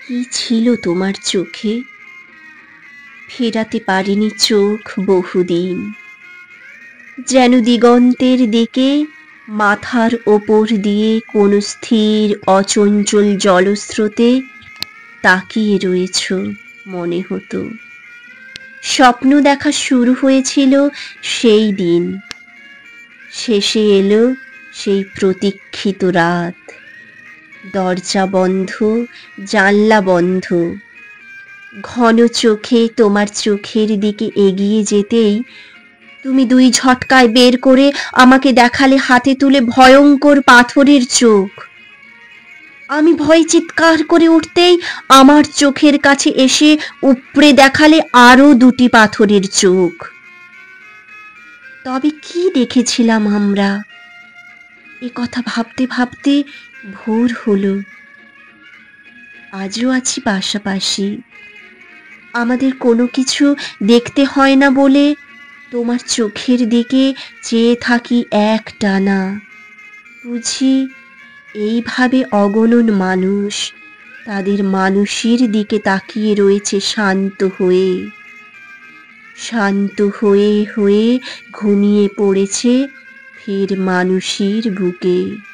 কি ছিল তোমার চোখে? ফেরাতে পারিনি চোখ বহুদিন। যেন দিগন্তের দিকে মাথার ওপর দিয়ে কোন স্থির অচঞ্চল জলস্রোতে তাকিয়ে রয়েছ মনে হতো। স্বপ্ন দেখা শুরু হয়েছিল সেই দিন, শেষে এলো সেই প্রতীক্ষিত রাত। দরজা বন্ধ, জানলা বন্ধ। ঘন চোখে তোমার চোখের দিকে এগিয়ে যেতেই তুমি দুই ঝটকায় বের করে আমাকে দেখালে হাতে তুলে ভয়ঙ্কর পাথরের চোখ। আমি ভয়ে চিৎকার করে উঠতেই আমার চোখের কাছে এসে উপড়ে দেখালে আরো দুটি পাথরের চোখ। তবে কি দেখেছিলাম আমরা? এ কথা ভাবতে ভাবতে ভোর হলো। আজও আছি পাশাপাশি। আমাদের কোনো কিছু দেখতে হয় না বলে তোমার চোখের দিকে চেয়ে থাকি একটানা। বুঝি এইভাবে অগণন মানুষ তাদের মানুষের দিকে তাকিয়ে রয়েছে শান্ত হয়ে, শান্ত হয়ে হয়ে ঘুমিয়ে পড়েছে ফের মানুষের বুকে।